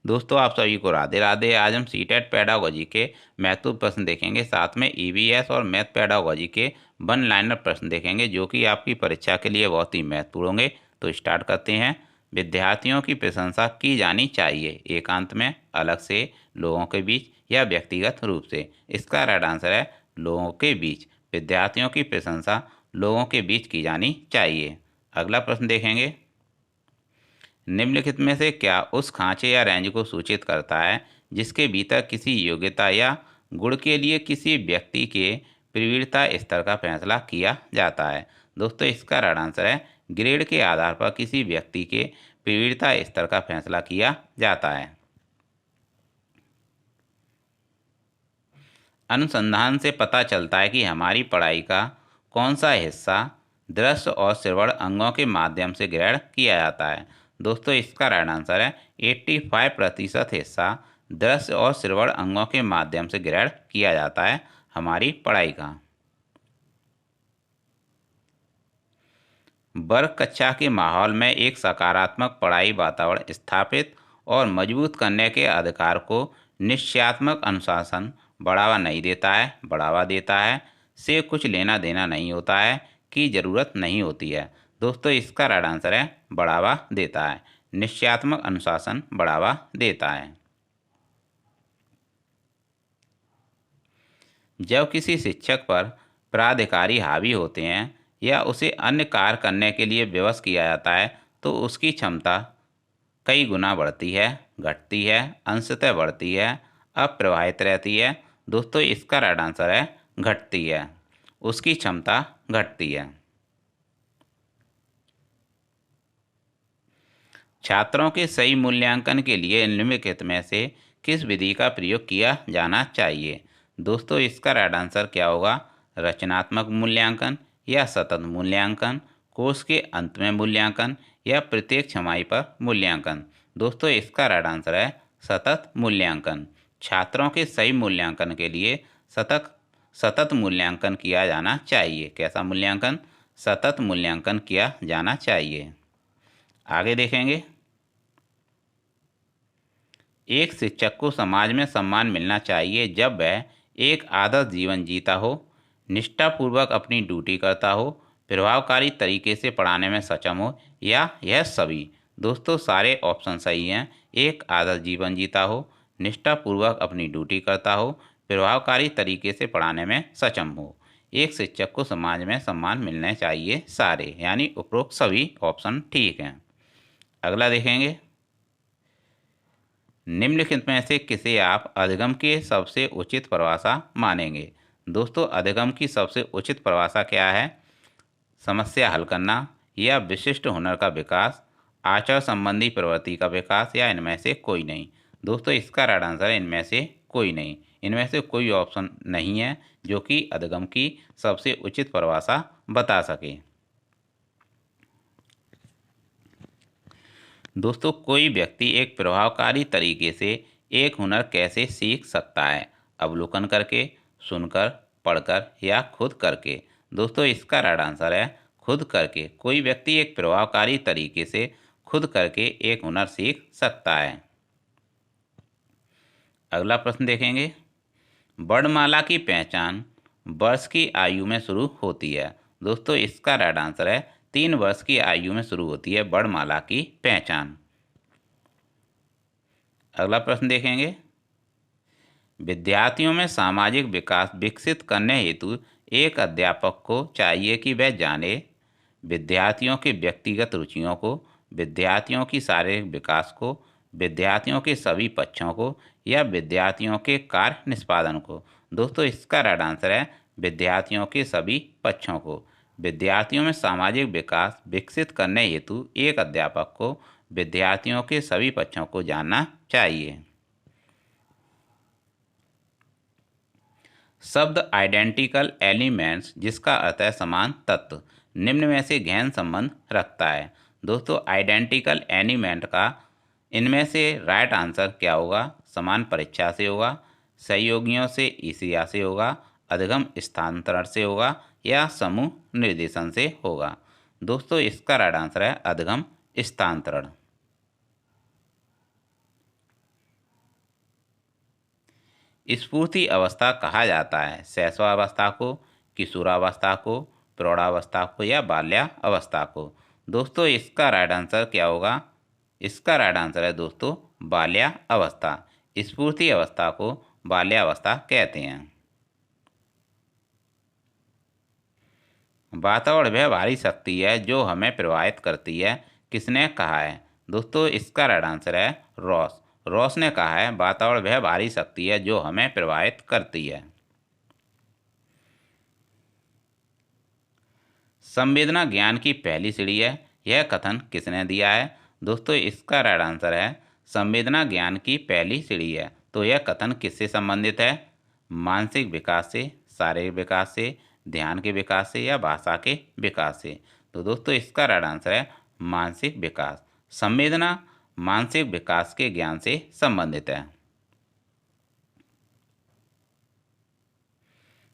दोस्तों आप सभी को राधे राधे। आज हम सीटेट पेडागोजी के महत्वपूर्ण प्रश्न देखेंगे, साथ में ईवीएस और मैथ पेडागोजी के वन लाइनर प्रश्न देखेंगे जो कि आपकी परीक्षा के लिए बहुत ही महत्वपूर्ण होंगे। तो स्टार्ट करते हैं। विद्यार्थियों की प्रशंसा की जानी चाहिए एकांत में, अलग से, लोगों के बीच या व्यक्तिगत रूप से। इसका राइट आंसर है लोगों के बीच। विद्यार्थियों की प्रशंसा लोगों के बीच की जानी चाहिए। अगला प्रश्न देखेंगे। निम्नलिखित में से क्या उस खांचे या रेंज को सूचित करता है जिसके भीतर किसी योग्यता या गुण के लिए किसी व्यक्ति के प्रवीणता स्तर का फैसला किया जाता है। दोस्तों इसका राइट आंसर है ग्रेड के आधार पर किसी व्यक्ति के प्रवीणता स्तर का फैसला किया जाता है। अनुसंधान से पता चलता है कि हमारी पढ़ाई का कौन सा हिस्सा दृश्य और श्रवण अंगों के माध्यम से ग्रहण किया जाता है। दोस्तों इसका राइट आंसर है 85% हिस्सा दृश्य और श्रवण अंगों के माध्यम से ग्रहण किया जाता है हमारी पढ़ाई का। वर्ग कक्षा के माहौल में एक सकारात्मक पढ़ाई वातावरण स्थापित और मजबूत करने के अधिकार को निश्चयात्मक अनुशासन बढ़ावा नहीं देता है, बढ़ावा देता है, से कुछ लेना देना नहीं होता है, की जरूरत नहीं होती है। दोस्तों इसका राइट आंसर है बढ़ावा देता है। निश्चयात्मक अनुशासन बढ़ावा देता है। जब किसी शिक्षक पर प्राधिकारी हावी होते हैं या उसे अन्य कार्य करने के लिए विवश किया जाता है तो उसकी क्षमता कई गुना बढ़ती है, घटती है, अंशतः बढ़ती है, अप्रभावित रहती है। दोस्तों इसका राइट आंसर है घटती है। उसकी क्षमता घटती है। छात्रों के सही मूल्यांकन के लिए निम्नलिखित में से किस विधि का प्रयोग किया जाना चाहिए। दोस्तों इसका राइट आंसर क्या होगा? रचनात्मक मूल्यांकन या सतत मूल्यांकन, कोर्स के अंत में मूल्यांकन या प्रत्येक छमाही पर मूल्यांकन। दोस्तों इसका राइट आंसर है सतत मूल्यांकन। छात्रों के सही मूल्यांकन के लिए सतत सतत मूल्यांकन किया जाना चाहिए। कैसा मूल्यांकन? सतत मूल्यांकन किया जाना चाहिए। आगे देखेंगे। एक शिक्षक को समाज में सम्मान मिलना चाहिए जब वह एक आदर्श जीवन जीता हो, निष्ठापूर्वक अपनी ड्यूटी करता हो, प्रभावकारी तरीके से पढ़ाने में सक्षम हो, या यह सभी। दोस्तों सारे ऑप्शन सही हैं। एक आदर्श जीवन जीता हो, निष्ठापूर्वक अपनी ड्यूटी करता हो, प्रभावकारी तरीके से पढ़ाने में सक्षम हो। एक शिक्षक को समाज में सम्मान मिलने चाहिए सारे, यानी उपरोक्त सभी ऑप्शन ठीक हैं। अगला देखेंगे। निम्नलिखित में से किसे आप अधिगम की सबसे उचित परिभाषा मानेंगे? दोस्तों अधिगम की सबसे उचित परिभाषा क्या है? समस्या हल करना, या विशिष्ट हुनर का विकास, आचरण संबंधी प्रवृत्ति का विकास, या इनमें से कोई नहीं। दोस्तों इसका राइट आंसर है इनमें से कोई नहीं। इनमें से कोई ऑप्शन नहीं है जो कि अधिगम की सबसे उचित परिभाषा बता सके। दोस्तों कोई व्यक्ति एक प्रभावकारी तरीके से एक हुनर कैसे सीख सकता है? अवलोकन करके, सुनकर, पढ़कर, या खुद करके। दोस्तों इसका राइट आंसर है खुद करके। कोई व्यक्ति एक प्रभावकारी तरीके से खुद करके एक हुनर सीख सकता है। अगला प्रश्न देखेंगे। वर्णमाला की पहचान वर्ष की आयु में शुरू होती है। दोस्तों इसका राइट आंसर है 3 वर्ष की आयु में शुरू होती है वर्णमाला की पहचान। अगला प्रश्न देखेंगे। विद्यार्थियों में सामाजिक विकास विकसित करने हेतु एक अध्यापक को चाहिए कि वह जाने विद्यार्थियों के व्यक्तिगत रुचियों को, विद्यार्थियों की शारीरिक विकास को, विद्यार्थियों के सभी पक्षों को, या विद्यार्थियों के कार्य निष्पादन को। दोस्तों इसका राइट आंसर है विद्यार्थियों के सभी पक्षों को। विद्यार्थियों में सामाजिक विकास विकसित करने हेतु एक अध्यापक को विद्यार्थियों के सभी पक्षों को जानना चाहिए। शब्द आइडेंटिकल एलिमेंट्स जिसका अर्थ है समान तत्व निम्न में से गहन संबंध रखता है। दोस्तों आइडेंटिकल एलिमेंट का इनमें से राइट आंसर क्या होगा? समान परीक्षा से होगा, सहयोगियों से ईर्ष्या से होगा, अधिगम स्थानांतरण से होगा, या समूह निर्देशन से होगा। दोस्तों इसका राइट आंसर है अधिगम स्थानांतरण। स्फूर्ति अवस्था कहा जाता है? शैशवावस्था को, किशोरावस्था को, प्रौढ़ावस्था को या बाल्यावस्था को? दोस्तों इसका राइट आंसर क्या होगा? इसका राइट आंसर है दोस्तों बाल्यावस्था। स्फूर्ति अवस्था को बाल्यावस्था कहते हैं। वातावरण वह भारी शक्ति है जो हमें प्रभावित करती है, किसने कहा है? दोस्तों इसका राइट आंसर है रॉस। रॉस ने कहा है वातावरण वह भारी शक्ति है जो हमें प्रभावित करती है। संवेदना ज्ञान की पहली सीढ़ी है, यह कथन किसने दिया है? दोस्तों इसका राइट आंसर है संवेदना ज्ञान की पहली सीढ़ी है। तो यह कथन किससे संबंधित है? मानसिक विकास से, शारीरिक विकास से, ध्यान के विकास से या भाषा के विकास से? तो दोस्तों इसका राइट आंसर है मानसिक विकास। संवेदना मानसिक विकास के ज्ञान से संबंधित है।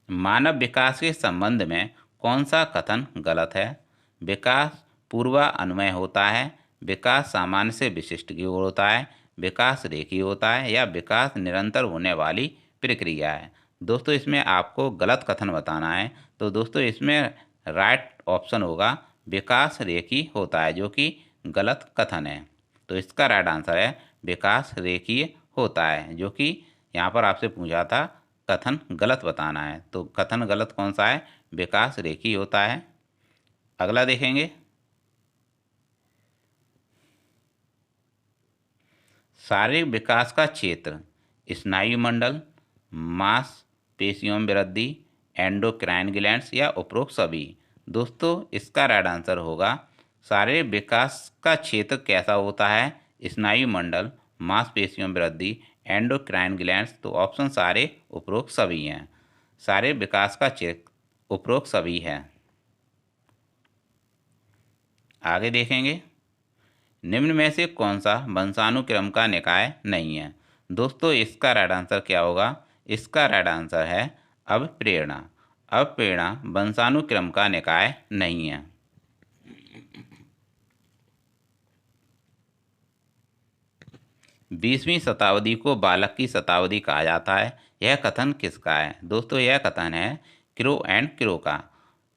मानव विकास के संबंध में कौन सा कथन गलत है? विकास पूर्वानुमेय होता है, विकास सामान्य से विशिष्ट की ओर होता है, विकास रेखीय होता है या विकास निरंतर होने वाली प्रक्रिया है? दोस्तों इसमें आपको गलत कथन बताना है। तो दोस्तों इसमें राइट ऑप्शन होगा विकास रेखीय होता है, जो कि गलत कथन है। तो इसका राइट आंसर है विकास रेखीय होता है, जो कि यहाँ पर आपसे पूछा था कथन गलत बताना है। तो कथन गलत कौन सा है? विकास रेखीय होता है। अगला देखेंगे, शारीरिक विकास का क्षेत्र स्नायु मंडल, मांसपेशियों में वृद्धि, एंडोक्राइन ग्लैंड्स या उपरोक्त सभी? दोस्तों इसका राइट आंसर होगा शारीरिक विकास का क्षेत्र कैसा होता है? स्नायु मंडल, मांसपेशियों में वृद्धि, एंडोक्राइन ग्लैंड्स। तो ऑप्शन सारे उपरोक्त सभी हैं। शारीरिक विकास का क्षेत्र उपरोक्त सभी है। आगे देखेंगे, निम्न में से कौन सा वंशानुक्रम का निकाय नहीं है? दोस्तों इसका राइट आंसर क्या होगा? इसका राइट आंसर है अवप्रेरणा। अवप्रेरणा वंशानुक्रम का निकाय नहीं है। 20वीं शताब्दी को बालक की शताब्दी कहा जाता है, यह कथन किसका है? दोस्तों यह कथन है क्रो एंड क्रो का।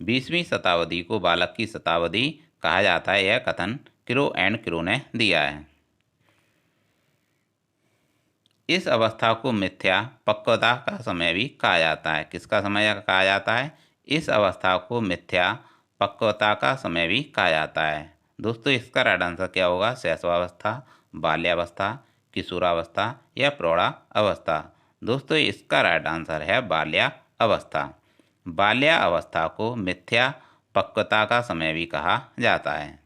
20वीं शताब्दी को बालक की शताब्दी कहा जाता है, यह कथन क्रो एंड क्रो ने दिया है। इस अवस्था को मिथ्या पक्वता का समय भी कहा जाता है। किसका समय कहा जाता है? इस अवस्था को मिथ्या पक्वता का समय भी कहा जाता है। दोस्तों इसका राइट आंसर क्या होगा? शैशवावस्था, बाल्यावस्था, किशोरावस्था या प्रौढ़ावस्था? दोस्तों इसका राइट आंसर है बाल्यावस्था। बाल्यावस्था को मिथ्या पक्वता का समय भी कहा जाता है।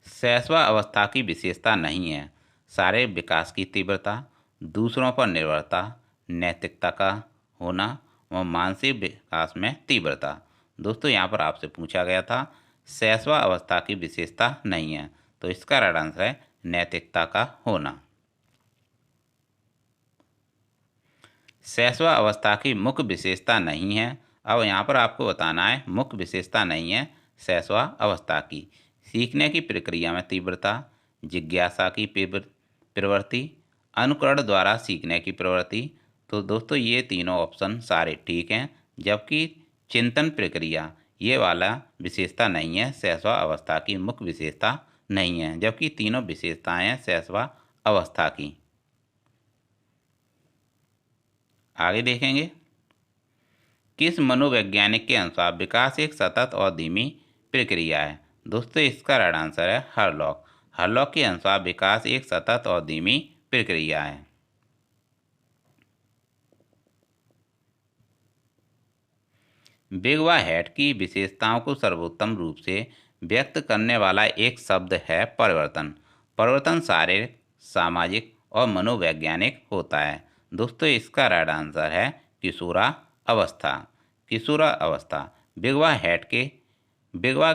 शैशवा अवस्था की विशेषता नहीं है, शारीरिक विकास की तीव्रता, दूसरों पर निर्भरता, नैतिकता का होना व मानसिक विकास में तीव्रता। दोस्तों यहाँ पर आपसे पूछा गया था शैशवा अवस्था की विशेषता नहीं है, तो इसका राइट आंसर है नैतिकता का होना। शैशवा अवस्था की मुख्य विशेषता नहीं है। अब यहाँ पर आपको बताना है मुख्य विशेषता नहीं है शैशवा अवस्था की। सीखने की प्रक्रिया में तीव्रता, जिज्ञासा की प्रवृत्ति, अनुकरण द्वारा सीखने की प्रवृत्ति। तो दोस्तों ये तीनों ऑप्शन सारे ठीक हैं, जबकि चिंतन प्रक्रिया ये वाला विशेषता नहीं है, शैशवा अवस्था की मुख्य विशेषता नहीं है, जबकि तीनों विशेषताएं हैं शैशवा अवस्था की। आगे देखेंगे, किस मनोवैज्ञानिक के अनुसार विकास एक सतत और धीमी प्रक्रिया है? दोस्तों इसका राइट आंसर है हरलॉक। हरलॉक के अनुसार विकास एक सतत और धीमी प्रक्रिया है। बिग व हेड की विशेषताओं को सर्वोत्तम रूप से व्यक्त करने वाला एक शब्द है परिवर्तन। परिवर्तन शारीरिक, सामाजिक और मनोवैज्ञानिक होता है। दोस्तों इसका राइट आंसर है किशोरा अवस्था। किशोरा अवस्था बिग व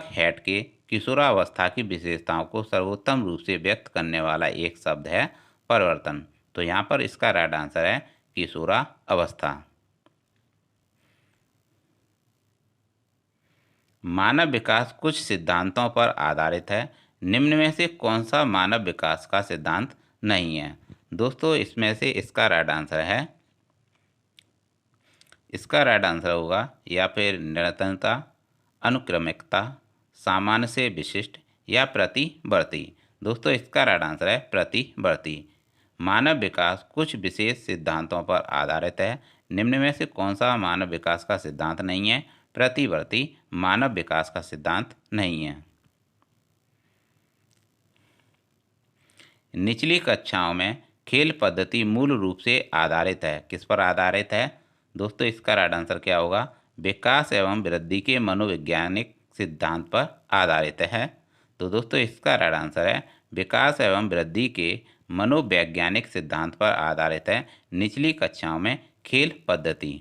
हेड के किशोरा अवस्था की विशेषताओं को सर्वोत्तम रूप से व्यक्त करने वाला एक शब्द है परिवर्तन। तो यहाँ पर इसका राइट आंसर है किशोरा अवस्था। मानव विकास कुछ सिद्धांतों पर आधारित है, निम्न में से कौन सा मानव विकास का सिद्धांत नहीं है। दोस्तों इसमें से इसका राइट आंसर है, इसका राइट आंसर होगा या फिर निरंतरता, अनुक्रमिकता, सामान्य से विशिष्ट या प्रतिवर्ती। दोस्तों इसका राइट आंसर है प्रतिवर्ती। मानव विकास कुछ विशेष सिद्धांतों पर आधारित है। निम्न में से कौन सा मानव विकास का सिद्धांत नहीं है? प्रतिवर्ती मानव विकास का सिद्धांत नहीं है। निचली कक्षाओं में खेल पद्धति मूल रूप से आधारित है। किस पर आधारित है? दोस्तों इसका राइट आंसर क्या होगा? विकास एवं वृद्धि के मनोवैज्ञानिक सिद्धांत पर आधारित है। तो दोस्तों इसका राइट आंसर है विकास एवं वृद्धि के मनोवैज्ञानिक सिद्धांत पर आधारित है निचली कक्षाओं में खेल पद्धति।